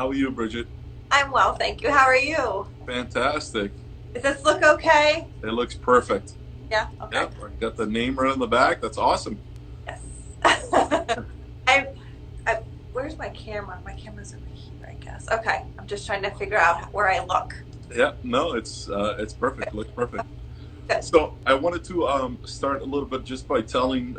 How are you, Bridget? I'm well, thank you. How are you? Fantastic. Does this look okay? It looks perfect. Yeah, okay. Yep, I got the name right on the back. That's awesome. Yes. I, I, where's my camera? My camera's over here, I guess. Okay, I'm just trying to figure out where I look. Yeah, no, it's perfect. Looks perfect. Good. So I wanted to start a little bit just by telling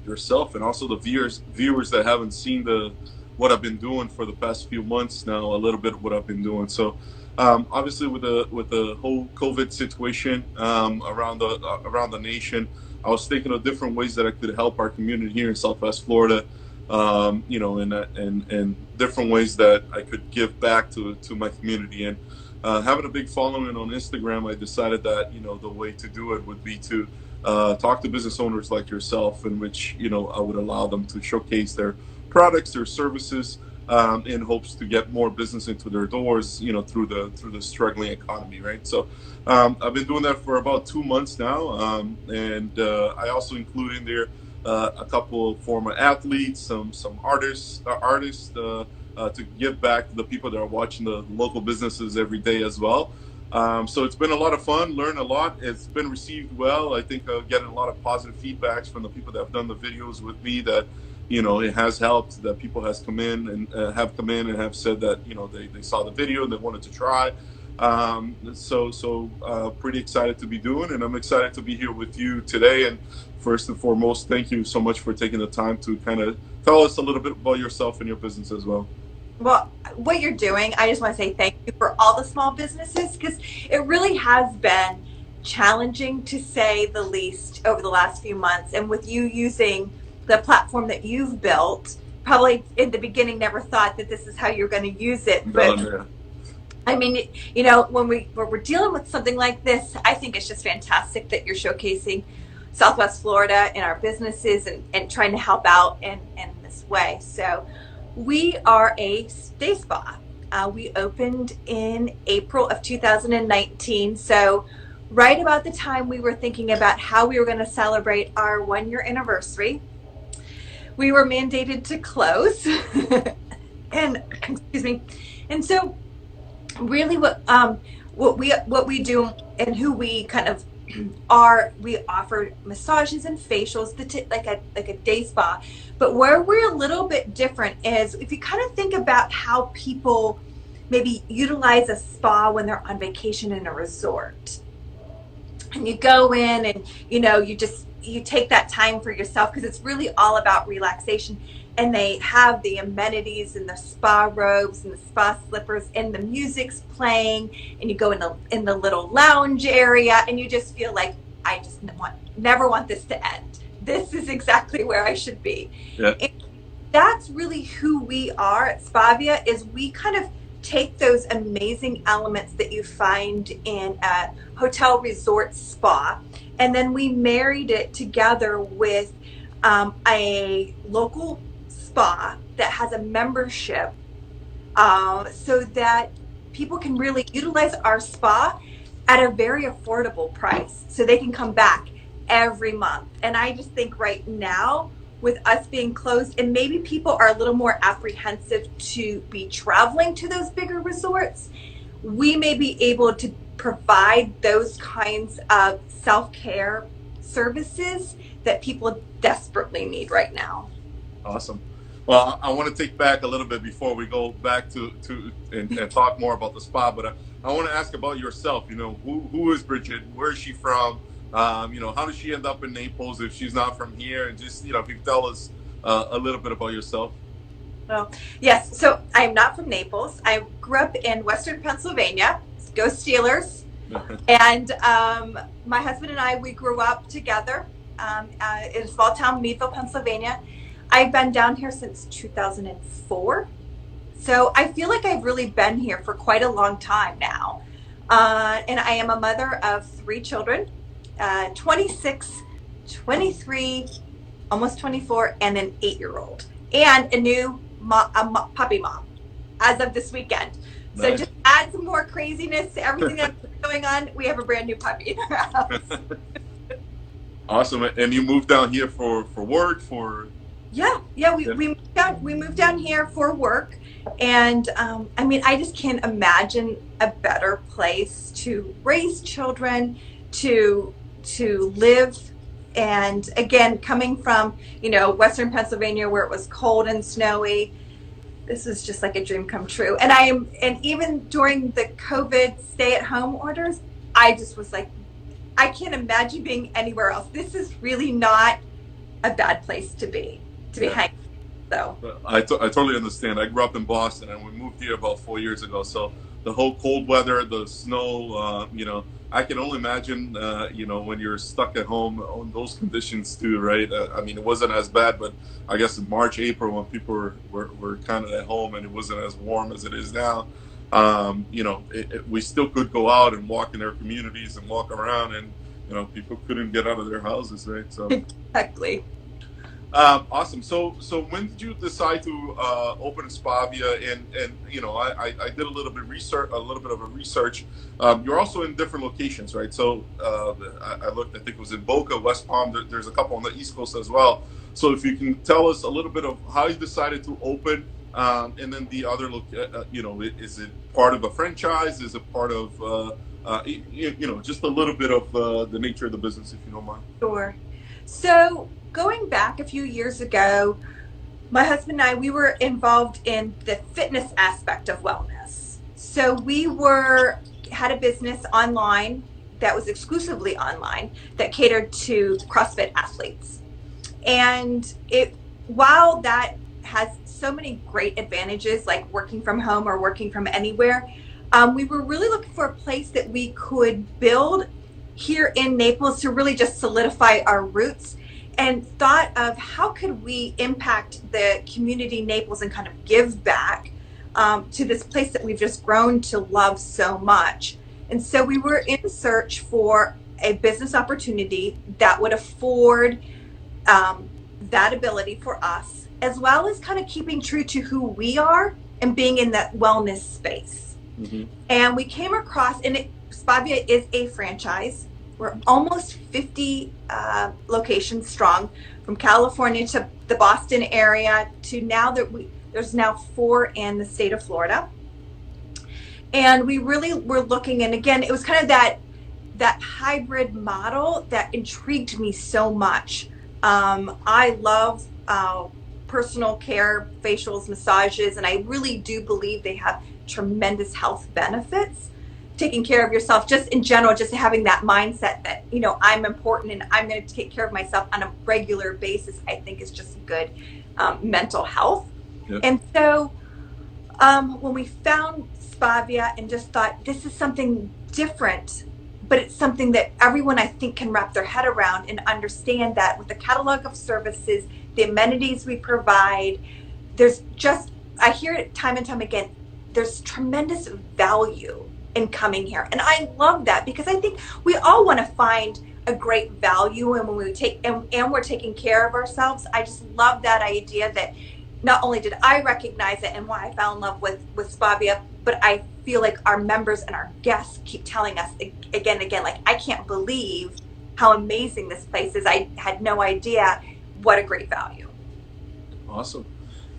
yourself and also the viewers that haven't seen the what I've been doing for the past few months now, a little bit of what I've been doing. So obviously with the whole COVID situation around the nation, I was thinking of different ways that I could help our community here in Southwest Florida. And different ways that I could give back to my community. And having a big following on Instagram, I decided that the way to do it would be to talk to business owners like yourself, in which I would allow them to showcase their products, their services, in hopes to get more business into their doors, through the struggling economy, right? So I've been doing that for about 2 months now, and I also include in there a couple of former athletes, some artists. To give back to the people that are watching the local businesses every day as well. So it's been a lot of fun, learn a lot. It's been received well. I think getting a lot of positive feedbacks from the people that have done the videos with me, that it has helped, that people has come in and have come in and have said that they saw the video and they wanted to try. So pretty excited to be doing, and I'm excited to be here with you today. And first and foremost, thank you so much for taking the time to kind of tell us a little bit about yourself and your business as well. Well, what you're doing, I just want to say thank you for all the small businesses, because it really has been challenging, to say the least, over the last few months. And with you using the platform that you've built, probably in the beginning never thought that this is how you're going to use it. But No. I mean, when we're dealing with something like this, I think it's just fantastic that you're showcasing Southwest Florida and our businesses, and trying to help out in this way. So we are a day spa. We opened in April of 2019. So right about the time we were thinking about how we were going to celebrate our 1 year anniversary, we were mandated to close. And excuse me. And so really what we do and who we kind of are, we offer massages and facials, like a day spa. But where we're a little bit different is, if you kind of think about how people maybe utilize a spa when they're on vacation in a resort, and you go in and you take that time for yourself, because it's really all about relaxation. And they have the amenities and the spa robes and the spa slippers, and the music's playing, and you go in the little lounge area, and you just feel like, I just never want this to end. This is exactly where I should be. Yeah. And that's really who we are at Spavia, is we kind of take those amazing elements that you find in a hotel resort spa, and then we married it together with a local spa that has a membership, so that people can really utilize our spa at a very affordable price, so they can come back every month. And I just think right now, with us being closed, and maybe people are a little more apprehensive to be traveling to those bigger resorts, we may be able to provide those kinds of self-care services that people desperately need right now. Awesome. Well, I want to take back a little bit before we go back to and talk more about the spa, but I want to ask about yourself. Who is Bridget? Where is she from? How does she end up in Naples if she's not from here? And just, if you tell us a little bit about yourself. Well, yes. So I'm not from Naples. I grew up in Western Pennsylvania. Go Steelers. And my husband and we grew up together in a small town, Meadville, Pennsylvania. I've been down here since 2004. So I feel like I've really been here for quite a long time now. And I am a mother of 3 children, 26, 23, almost 24, and an 8-year-old, and a new puppy mom as of this weekend. So Nice. just add some more craziness to everything that's going on. We have a brand new puppy in our house. Awesome. And you moved down here for work, for Yeah. We moved down here for work, and I mean, I just can't imagine a better place to raise children, to live. And again, coming from Western Pennsylvania, where it was cold and snowy, this was just like a dream come true. And even during the COVID stay-at-home orders, I just was like, I can't imagine being anywhere else. This is really not a bad place to be Yeah. hanging. So I totally understand. I grew up in Boston, and we moved here about 4 years ago. So the whole cold weather, the snow, I can only imagine, when you're stuck at home on those conditions too, right? I mean, it wasn't as bad, but I guess in March, April, when people were kind of at home and it wasn't as warm as it is now, we still could go out and walk in their communities and walk around, and people couldn't get out of their houses, right? So. exactly. Awesome. So when did you decide to open Spavia? And I did a little bit of a research. You're also in different locations, right? So I looked. I think it was in Boca, West Palm. There's a couple on the East Coast as well. So if you can tell us a little bit of how you decided to open, and then the other look. Is it part of a franchise? Is it part of just a little bit of the nature of the business, if you don't mind? Sure. So going back a few years ago, my husband and I, we were involved in the fitness aspect of wellness. So we had a business online that was exclusively online that catered to CrossFit athletes. And while that has so many great advantages, like working from home or working from anywhere, we were really looking for a place that we could build here in Naples to really just solidify our roots, and thought of how could we impact the community Naples and kind of give back to this place that we've just grown to love so much. And so we were in search for a business opportunity that would afford that ability for us, as well as kind of keeping true to who we are and being in that wellness space. Mm-hmm. And we came across, and Spavia is a franchise. We're almost 50 locations strong, from California to the Boston area to now there's now 4 in the state of Florida. And we really were looking, and again, it was kind of that hybrid model that intrigued me so much. I love personal care, facials, massages, and I really do believe they have tremendous health benefits. Taking care of yourself, just in general, just having that mindset that I'm important and I'm going to take care of myself on a regular basis, I think is just good mental health. Yep. And so when we found Spavia and just thought, this is something different, but it's something that everyone, I think, can wrap their head around and understand that with the catalog of services, the amenities we provide, I hear it time and time again, there's tremendous value in coming here. And I love that, because I think we all want to find a great value, and when we and we're taking care of ourselves. I just love that idea that not only did I recognize it and why I fell in love with Spavia, but I feel like our members and our guests keep telling us again and again, like, I can't believe how amazing this place is. I had no idea what a great value. Awesome.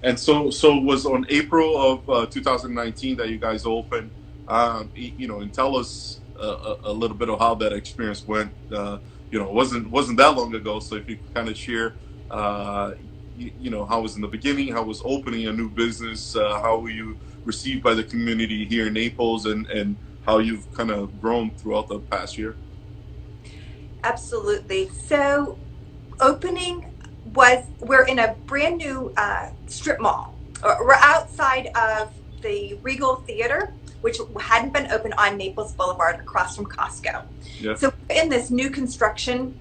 And so it was on April of 2019 that you guys opened. And tell us a little bit of how that experience went. It wasn't that long ago. So if you could kind of share, how it was in the beginning, how was opening a new business, how were you received by the community here in Naples, and how you've kind of grown throughout the past year. Absolutely. So we're in a brand new strip mall. We're outside of the Regal Theater, which hadn't been open on Naples Boulevard across from Costco. Yeah. So we're in this new construction,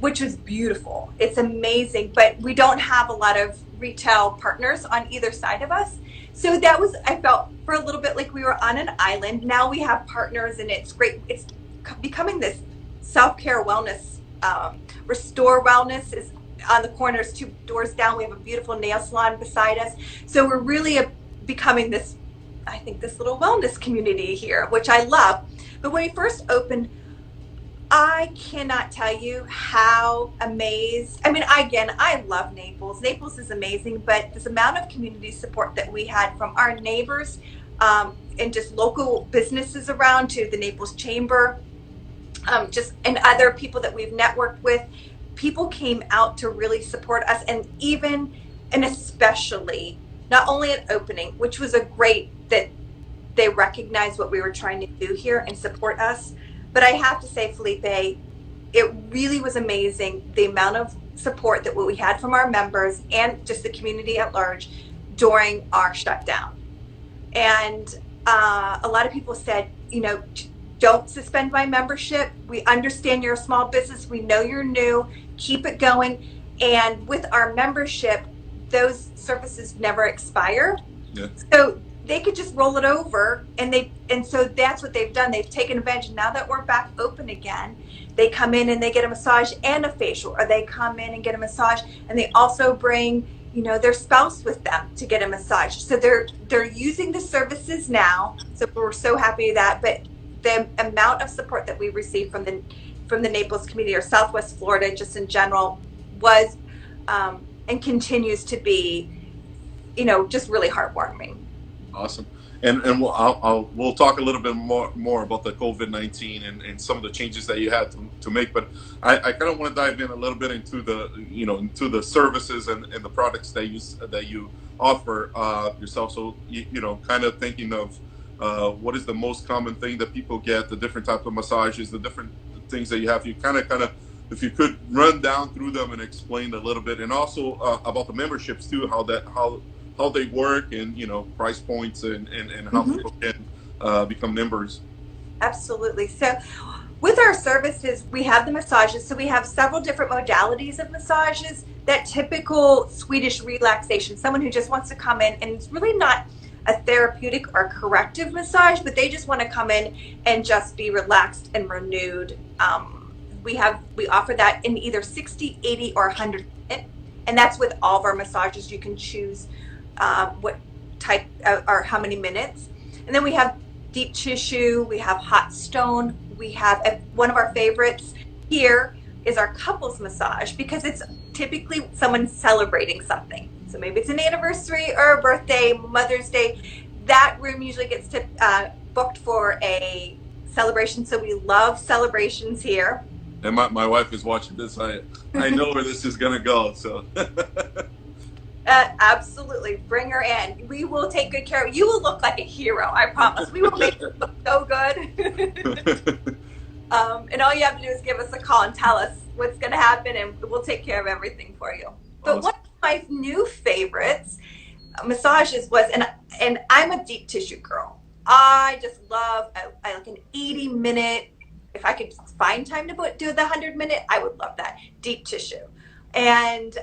which was beautiful. It's amazing, but we don't have a lot of retail partners on either side of us. So I felt for a little bit like we were on an island. Now we have partners, and it's great. It's becoming this self-care wellness. Restore Wellness is on the corners, 2 doors down. We have a beautiful nail salon beside us. So we're really becoming this little wellness community here, which I love. But when we first opened, I cannot tell you how amazed. I mean, again, I love Naples. Naples is amazing, but this amount of community support that we had from our neighbors, and just local businesses around to the Naples Chamber, just and other people that we've networked with, people came out to really support us, and even and especially not only at opening, which was a great that they recognized what we were trying to do here and support us. But I have to say, Felipe, it really was amazing the amount of support that we had from our members and just the community at large during our shutdown. And a lot of people said, don't suspend my membership. We understand you're a small business. We know you're new. Keep it going. And with our membership, those services never expire. Yeah. So they could just roll it over, and so that's what they've done. They've taken advantage. Now that we're back open again, they come in and they get a massage and a facial, or they come in and get a massage, and they also bring their spouse with them to get a massage. So they're using the services now. So we're so happy with that. But the amount of support that we received from the Naples community, or Southwest Florida just in general, was and continues to be just really heartwarming. Awesome. And we'll talk a little bit more about the COVID-19 and some of the changes that you had to make. But I kind of want to dive in a little bit into the services and the products that you offer yourself. So kind of thinking of what is the most common thing that people get, the different types of massages, the different things that you have. You kind of if you could run down through them and explain a little bit, and also about the memberships too, how they work, and price points, and how people can become members. Absolutely. So with our services, we have the massages. So we have several different modalities of massages. That typical Swedish relaxation, someone who just wants to come in, and it's really not a therapeutic or corrective massage, but they just want to come in and just be relaxed and renewed. We offer that in either 60, 80, or 100 minutes, and that's with all of our massages. You can choose what type or how many minutes. And then we have deep tissue, we have hot stone, we have one of our favorites here is our couples massage, because it's typically someone celebrating something. So maybe it's an anniversary or a birthday, Mother's Day. That room usually gets booked for a celebration. So we love celebrations here. And my wife is watching this. I know where this is gonna go. So absolutely, bring her in. We will take good care of you. You will look like a hero, I promise. We will make you look so good. And all you have to do is give us a call and tell us what's going to happen, and we'll take care of everything for you. But one of my new favorites massages was, and I'm a deep tissue girl. I just love like an 80-minute. If I could find time to do the 100-minute, I would love that deep tissue. And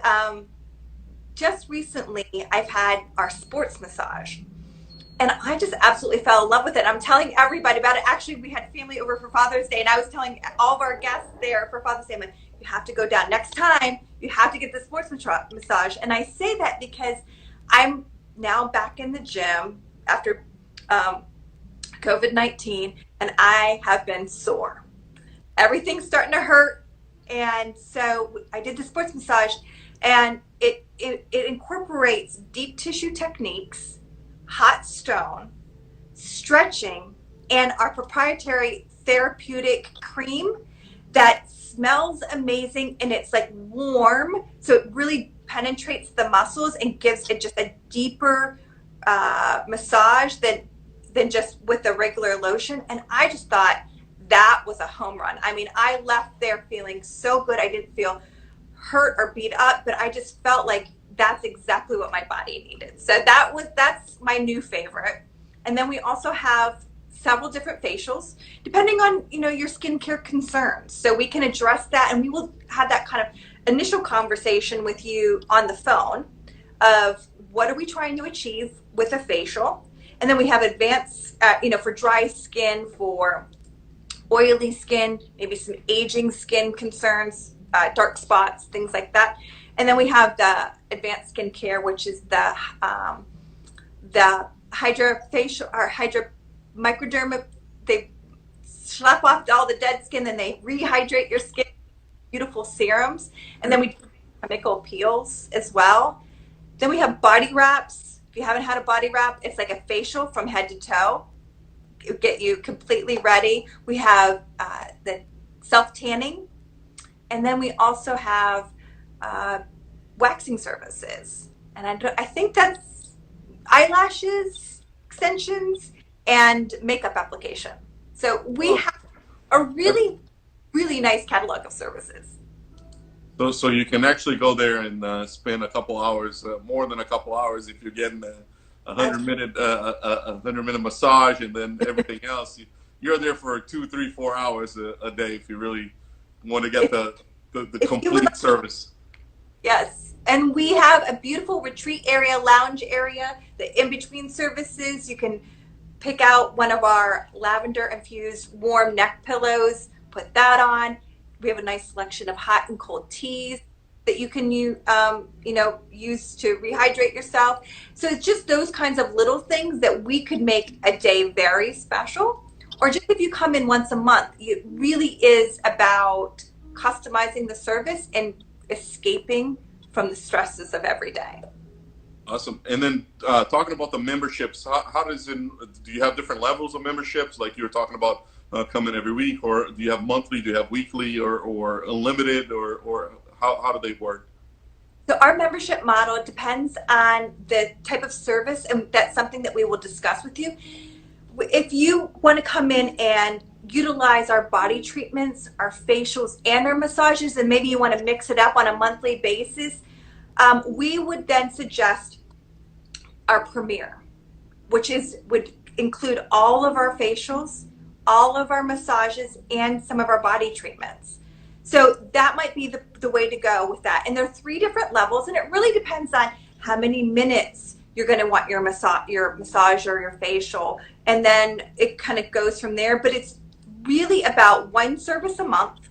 just recently, I've had our sports massage, and I just absolutely fell in love with it. I'm telling everybody about it. Actually, we had family over for Father's Day, and I was telling all of our guests there for Father's Day, I'm like, you have to go down next time. You have to get the sports massage. And I say that because I'm now back in the gym after COVID-19, and I have been sore. Everything's starting to hurt. And so I did the sports massage, and it incorporates deep tissue techniques, hot stone, stretching, and our proprietary therapeutic cream that smells amazing, and it's like warm, so it really penetrates the muscles and gives it just a deeper massage than just with the regular lotion. And I just thought that was a home run. I mean, I left there feeling so good. I didn't feel hurt or beat up, but I just felt like that's exactly what my body needed. So that's my new favorite. And then we also have several different facials depending on your skincare concerns, so we can address that, and we will have that kind of initial conversation with you on the phone of what are we trying to achieve with a facial. And then we have advanced for dry skin, for oily skin, maybe some aging skin concerns, dark spots, things like that. And then we have the advanced skincare, which is the hydrofacial or hydro microderma. slap off all the dead skin, then they rehydrate your skin, beautiful serums. And then we do chemical peels as well. Then we have body wraps. If you haven't had a body wrap, it's like a facial from head to toe. It'll get you completely ready. We have the self tanning, and then we also have waxing services. And I think that's eyelashes, extensions, and makeup application. So we have a really, really nice catalog of services. So you can actually go there and spend a couple hours, more than a couple hours, if you're getting a hundred minute massage, and then everything else. You're there for 2, 3, 4 hours a day if you really want to get the complete service. Yes. And we have a beautiful retreat area, lounge area, the in-between services. You can pick out one of our lavender infused warm neck pillows, put that on. We have a nice selection of hot and cold teas that you can use to rehydrate yourself. So it's just those kinds of little things that we could make a day very special. Or just if you come in once a month, it really is about customizing the service and escaping from the stresses of every day. Awesome. And then talking about the memberships, how does it? Do you have different levels of memberships, like you were talking about coming every week, or do you have monthly? Do you have weekly, or unlimited, or how do they work? So our membership model depends on the type of service, and that's something that we will discuss with you. If you want to come in and utilize our body treatments, our facials, and our massages, and maybe you want to mix it up on a monthly basis, we would then suggest our Premier, which would include all of our facials, all of our massages, and some of our body treatments. So that might be the way to go with that. And there are 3 different levels, and it really depends on how many minutes you're going to want your massage or your facial. And then it kind of goes from there. But it's really about one service a month,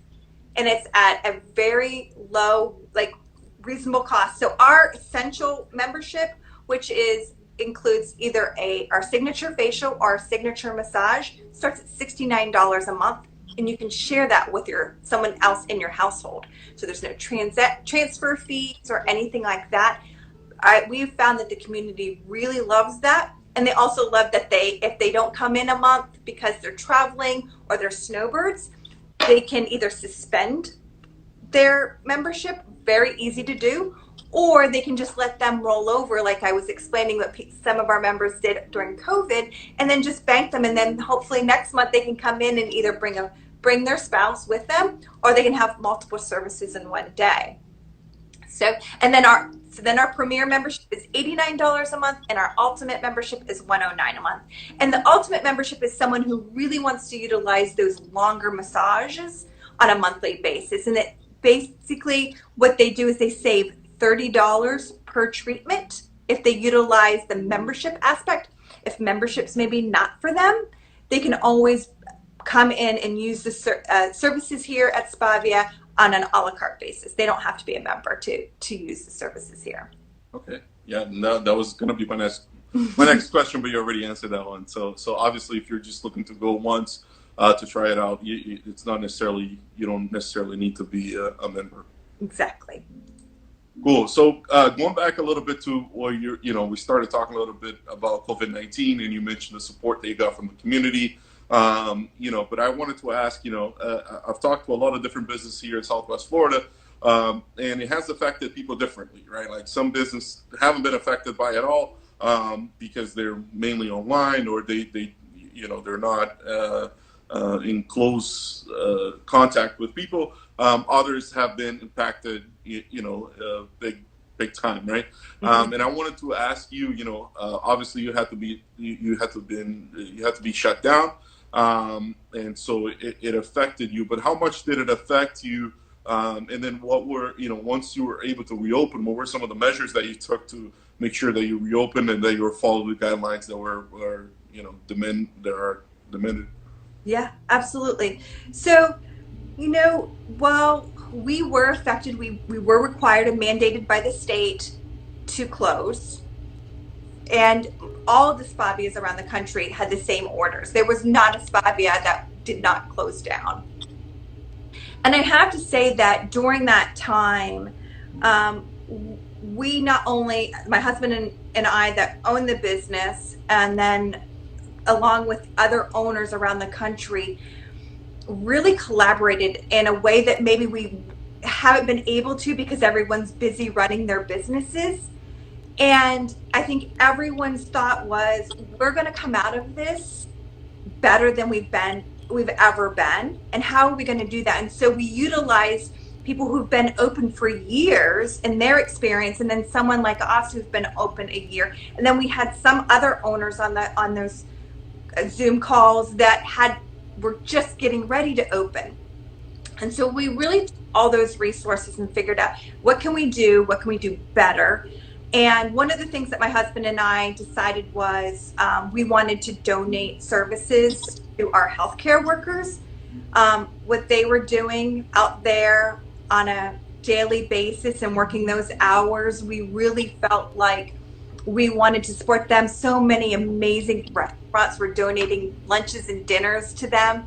and it's at a very low, reasonable cost. So our essential membership, which includes either our signature facial or our signature massage, starts at $69 a month, and you can share that with someone else in your household. So there's no transfer fees or anything like that. We've found that the community really loves that, and they also love that if they don't come in a month because they're traveling or they're snowbirds, they can either suspend their membership, very easy to do, or they can just let them roll over, like I was explaining what some of our members did during COVID, and then just bank them, and then hopefully next month they can come in and either bring their spouse with them, or they can have multiple services in one day. So then our Premier membership is $89 a month, and our Ultimate membership is $109 a month. And the Ultimate membership is someone who really wants to utilize those longer massages on a monthly basis. And basically what they do is they save $30 per treatment if they utilize the membership aspect. If membership's maybe not for them, they can always come in and use the services here at Spavia on an a la carte basis. They don't have to be a member to use the services here. Okay. Yeah, no, that was going to be my next question, but you already answered that one. So obviously, if you're just looking to go once to try it out, it's not necessarily, you don't necessarily need to be a member. Exactly. Cool. So going back a little bit to where we started talking a little bit about COVID-19, and you mentioned the support that you got from the community. But I wanted to ask, I've talked to a lot of different businesses here in Southwest Florida, and it has affected people differently, right? Like some businesses haven't been affected by it at all because they're mainly online, or they're not in close contact with people. Others have been impacted, big time, right? And I wanted to ask you, obviously you had to be shut down. And so it affected you, but how much did it affect you? And then what were, once you were able to reopen, what were some of the measures that you took to make sure that you reopened and that you were following the guidelines that were demanded? Yeah, absolutely. So, while we were affected, we were required and mandated by the state to close. And all of the Spavias around the country had the same orders. There was not a Spavia did not close down. And I have to say that during that time, um, we not only, my husband and I that own the business, and then along with other owners around the country, really collaborated in a way that maybe we haven't been able to because everyone's busy running their businesses. And I think everyone's thought was, we're going to come out of this better than we've ever been. And how are we going to do that? And so we utilized people who've been open for years and their experience, and then someone like us who's been open a year. And then we had some other owners on those Zoom calls that were just getting ready to open. And so we really took all those resources and figured out, what can we do better? And one of the things that my husband and I decided was, we wanted to donate services to our healthcare workers. What they were doing out there on a daily basis and working those hours, we really felt like we wanted to support them. So many amazing restaurants were donating lunches and dinners to them.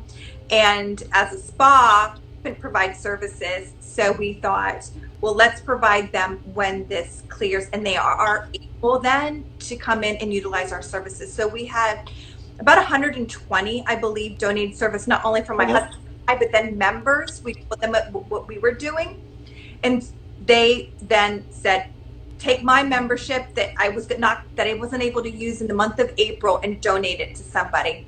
And as a spa, couldn't provide services. So we thought, well, let's provide them when this clears, and they are able then to come in and utilize our services. So we had about 120, I believe, donated service, not only from my husband and I, but then members. We told them what we were doing, and they then said, take my membership that I wasn't able to use in the month of April and donate it to somebody.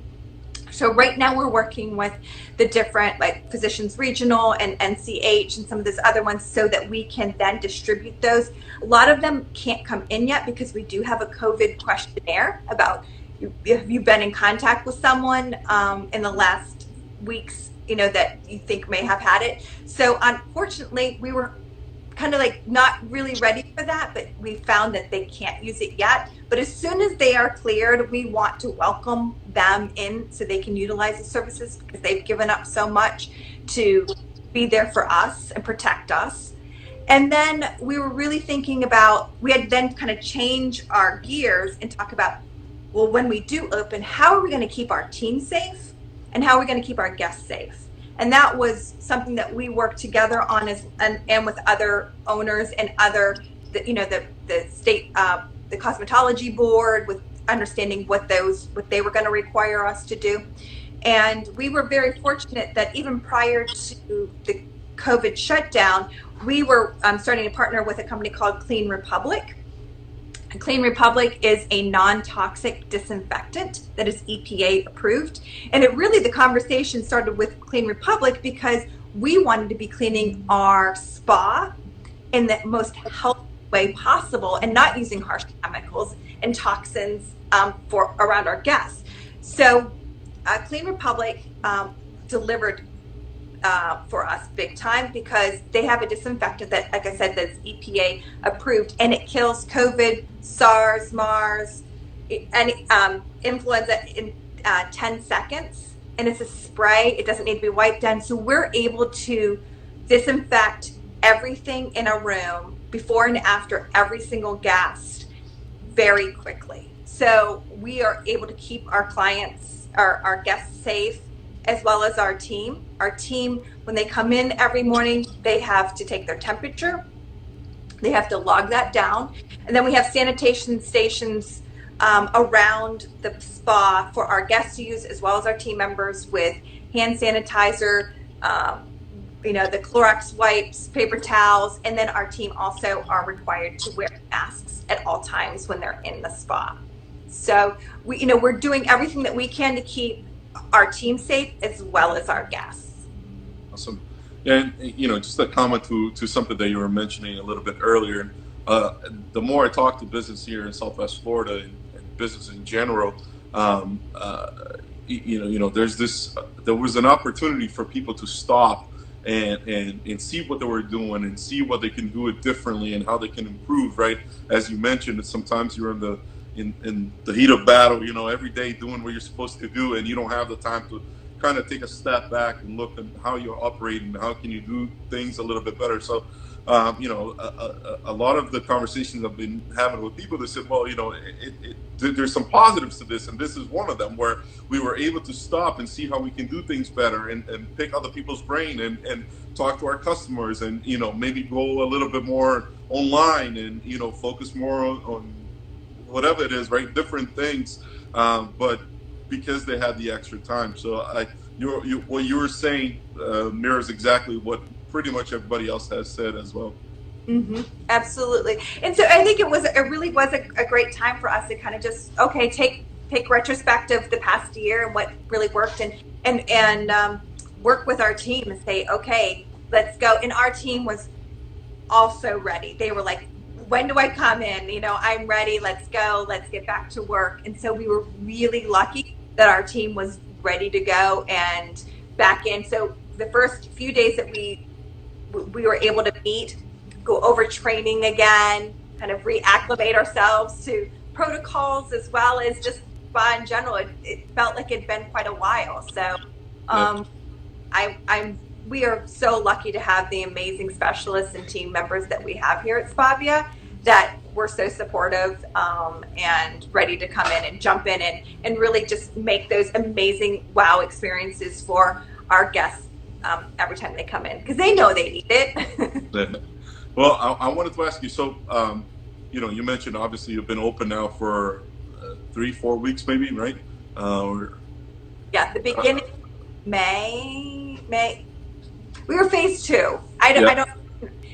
So right now we're working with the different, like Physicians Regional and NCH and some of those other ones, so that we can then distribute those. A lot of them can't come in yet because we do have a COVID questionnaire about, have you been in contact with someone in the last weeks, that you think may have had it. So unfortunately, we were kind of like not really ready for that, but we found that they can't use it yet. But as soon as they are cleared, we want to welcome them in so they can utilize the services, because they've given up so much to be there for us and protect us. And then we were really thinking about, we had then kind of change our gears and talk about, well, when we do open, how are we going to keep our team safe and how are we going to keep our guests safe? And that was something that we worked together on and with other owners and other, the state, the cosmetology board, with understanding what they were going to require us to do. And we were very fortunate that even prior to the COVID shutdown, we were starting to partner with a company called Clean Republic. Clean Republic is a non-toxic disinfectant that is EPA approved. And the conversation started with Clean Republic because we wanted to be cleaning our spa in the most healthy way possible and not using harsh chemicals and toxins around our guests. So Clean Republic delivered for us big time, because they have a disinfectant that, like I said, that's EPA approved, and it kills COVID, SARS, MARS, and influenza in 10 seconds. And it's a spray. It doesn't need to be wiped down. So we're able to disinfect everything in a room before and after every single guest very quickly. So we are able to keep our clients, our guests safe, as well as our team. Our team, when they come in every morning, they have to take their temperature. They have to log that down. And then we have sanitation stations around the spa for our guests to use, as well as our team members, with hand sanitizer, the Clorox wipes, paper towels, and then our team also are required to wear masks at all times when they're in the spa. So we're doing everything that we can to keep our team safe as well as our guests. Awesome. And just a comment to something that you were mentioning a little bit earlier. The more I talk to business here in Southwest Florida and business in general, there was an opportunity for people to stop and see what they were doing and see what they can do it differently and how they can improve. Right, as you mentioned, sometimes you're in the heat of battle, every day doing what you're supposed to do, and you don't have the time to kind of take a step back and look at how you're operating, how can you do things a little bit better. So a lot of the conversations I've been having with people, they said, well, there's some positives to this, and this is one of them, where we were able to stop and see how we can do things better, and pick other people's brain, and talk to our customers, and maybe go a little bit more online, and focus more on whatever it is, right? Different things, but because they had the extra time. So what you were saying mirrors exactly what pretty much everybody else has said as well. Mm-hmm. Absolutely. And so I think it really was a great time for us to kind of just, okay, take retrospective the past year and what really worked, and work with our team and say, okay, let's go. And our team was also ready. They were like, when do I come in? I'm ready. Let's go. Let's get back to work. And so we were really lucky that our team was ready to go and back in. So the first few days that we were able to meet, go over training again, kind of reacclimate ourselves to protocols as well as just spa in general. It felt like it'd been quite a while. So Yep. we are so lucky to have the amazing specialists and team members that we have here at Spavia that were so supportive, and ready to come in and jump in and really just make those amazing wow experiences for our guests every time they come in, because they know they need it. Yeah. Well, I wanted to ask you. So, you mentioned obviously you've been open now for 3-4 weeks, maybe, right? Or, Yeah, the beginning May. We were phase 2. yeah. I don't.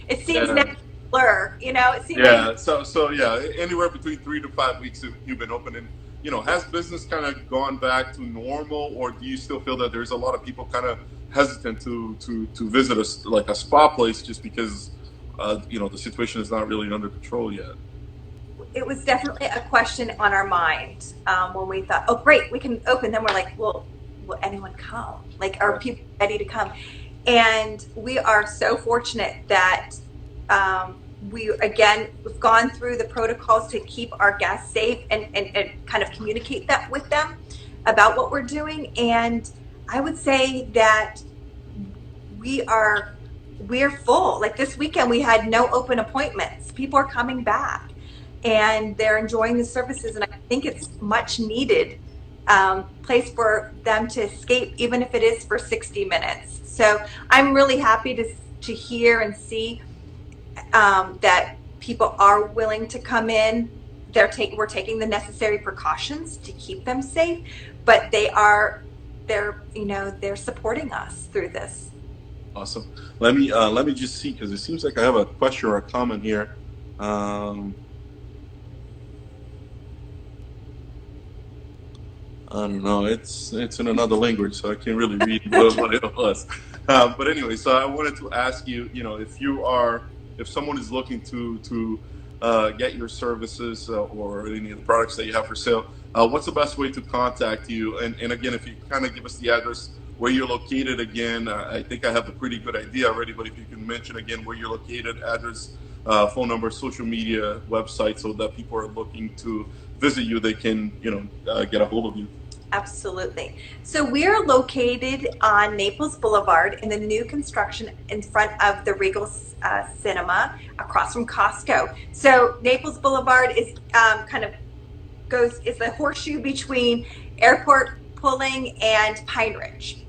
It seems Yeah. now blur. It seems Yeah. like So yeah, anywhere between 3 to 5 weeks you've been open, and has business kind of gone back to normal, or do you still feel that there's a lot of people kind of hesitant to visit like a spa place just because the situation is not really under control yet? it was definitely a question on our mind, when we thought, oh, great, we can open. Then we're like, well, will anyone come? Like, are people ready to come? And we are so fortunate that we've gone through the protocols to keep our guests safe, and kind of communicate that with them about what we're doing. And I would say that we're full. Like this weekend, we had no open appointments. People are coming back and they're enjoying the services. And I think it's much needed place for them to escape, even if it is for 60 minutes. So I'm really happy to hear and see that people are willing to come in. We're taking the necessary precautions to keep them safe, but they're supporting us through this. Awesome. Let me just see, because it seems like I have a question or a comment here. I don't know. It's in another language, so I can't really read what it was. But anyway, so I wanted to ask you, if someone is looking to get your services or any of the products that you have for sale, what's the best way to contact you? And again, if you kind of give us the address where you're located again, I think I have a pretty good idea already, but if you can mention again where you're located, address, phone number, social media, website, so that people are looking to visit you, they can, get a hold of you. Absolutely. So we're located on Naples Boulevard in the new construction in front of the Regal Cinema across from Costco. So Naples Boulevard is is the horseshoe between Airport Pulling and Pine Ridge.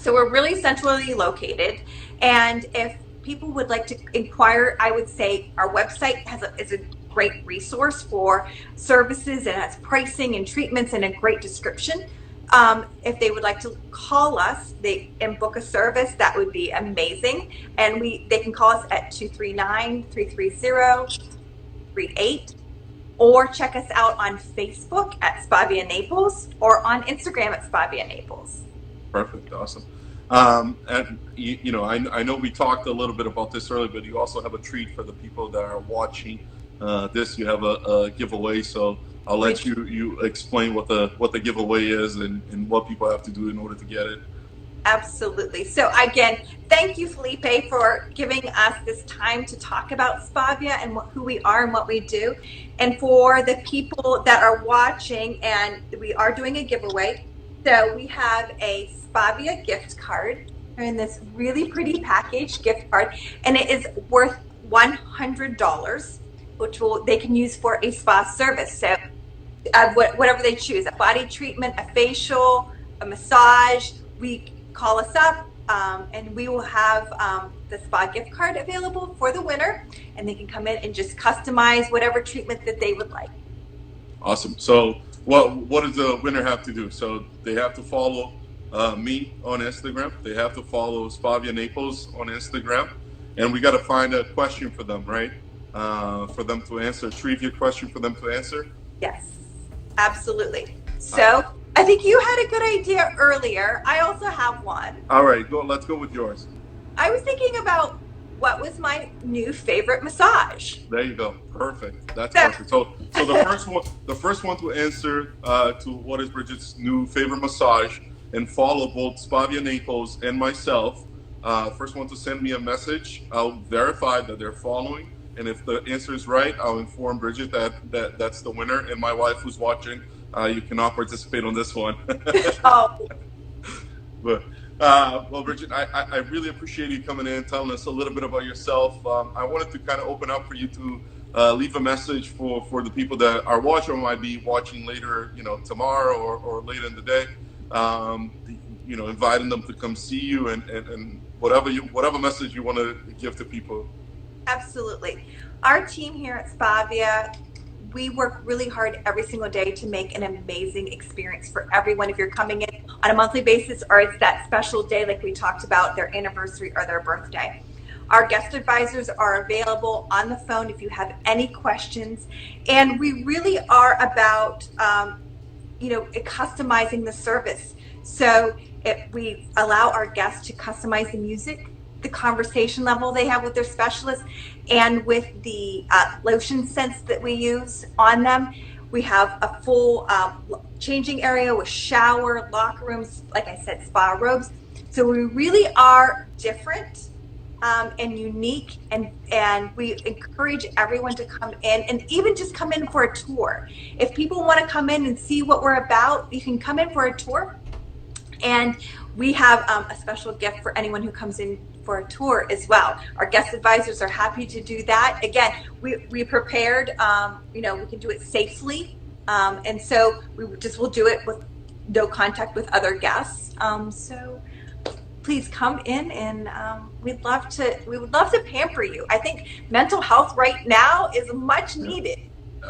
So we're really centrally located. And if people would like to inquire, I would say our website is a great resource for services, and has pricing and treatments and a great description. If they would like to call us and book a service, that would be amazing. And they can call us at 239-330-38, or check us out on Facebook at Spavia Naples, or on Instagram at Spavia Naples. Perfect. Awesome. And I know we talked a little bit about this earlier, but you also have a treat for the people that are watching this. You have a giveaway, so I'll let you explain what the giveaway is and what people have to do in order to get it. Absolutely. So again, thank you, Felipe, for giving us this time to talk about Spavia and who we are and what we do. And for the people that are watching, and we are doing a giveaway. So we have a Spavia gift card in this really pretty package gift card, and it is worth $100, which they can use for a spa service. So whatever they choose, a body treatment, a facial, a massage, we call us up, and we will have the spa gift card available for the winner, and they can come in and just customize whatever treatment that they would like. Awesome. So what does the winner have to do? So they have to follow me on Instagram. They have to follow Spavia Naples on Instagram, and we got to find a question for them, right? For them to answer, a trivia question for them to answer. Yes, absolutely. So I think you had a good idea earlier. I also have one. All right, let's go with yours. I was thinking about what was my new favorite massage. There you go. Perfect. That's perfect. So the first one to answer to what is Bridget's new favorite massage and follow both Spavia Naples and myself. First one to send me a message. I'll verify that they're following, and if the answer is right, I'll inform Bridget that that's the winner. And my wife, who's watching, you cannot participate on this one. Oh. But well, Bridget, I really appreciate you coming in, telling us a little bit about yourself. I wanted to kind of open up for you to leave a message for the people that are watching or might be watching later, tomorrow or later in the day. Inviting them to come see you and whatever message you want to give to people. Absolutely. Our team here at Spavia, we work really hard every single day to make an amazing experience for everyone. If you're coming in on a monthly basis, or it's that special day like we talked about, their anniversary or their birthday. Our guest advisors are available on the phone if you have any questions. And we really are about, customizing the service. So if we allow our guests to customize the music, the conversation level they have with their specialist, and with the lotion scents that we use on them. We have a full changing area with shower, locker rooms, like I said, spa robes. So we really are different and unique, and we encourage everyone to come in and even just come in for a tour. If people want to come in and see what we're about, you can come in for a tour. And we have a special gift for anyone who comes in for a tour as well. Our guest advisors are happy to do that. Again, we prepared, we can do it safely. And so we'll do it with no contact with other guests. So please come in, and we would love to pamper you. I think mental health right now is much needed.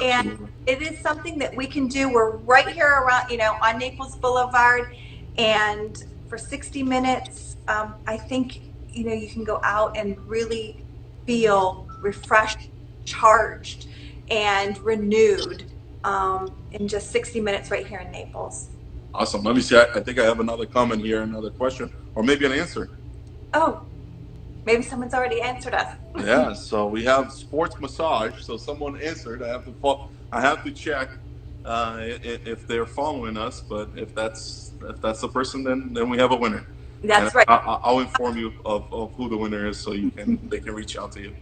Yeah, and it is something that we can do. We're right here around, on Naples Boulevard. And for 60 minutes, I think, you can go out and really feel refreshed, charged, and renewed in just 60 minutes right here in Naples. Awesome. Let me see. I think I have another comment here, another question, or maybe an answer. Oh, maybe someone's already answered us. Yeah. So we have sports massage. So someone answered. I have to check if they're following us. But if that's the person, then we have a winner. That's right. I'll inform you of who the winner is, so they can reach out to you.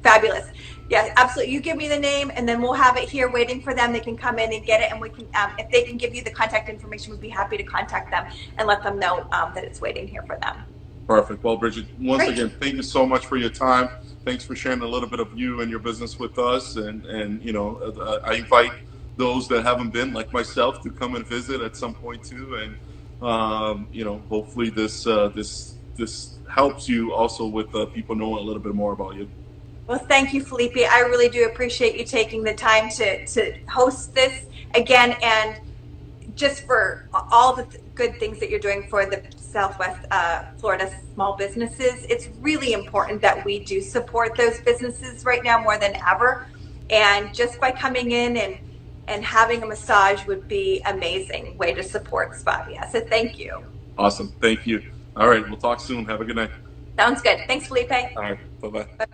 Fabulous. Yeah, absolutely. You give me the name, and then we'll have it here waiting for them. They can come in and get it, and we can, if they can give you the contact information, we'd be happy to contact them and let them know that it's waiting here for them. Perfect. Well, Bridget, once again, thank you so much for your time. Thanks for sharing a little bit of you and your business with us, and I invite those that haven't been, like myself, to come and visit at some point too, and hopefully this helps you also with people knowing a little bit more about you. Well, thank you, Felipe. I really do appreciate you taking the time to host this again, and just for all the good things that you're doing for the Southwest Florida small businesses. It's really important that we do support those businesses right now more than ever, and just by coming in and having a massage would be amazing way to support Spavia. So thank you. Awesome. Thank you. All right. We'll talk soon. Have a good night. Sounds good. Thanks, Felipe. All right. Bye-bye. Bye.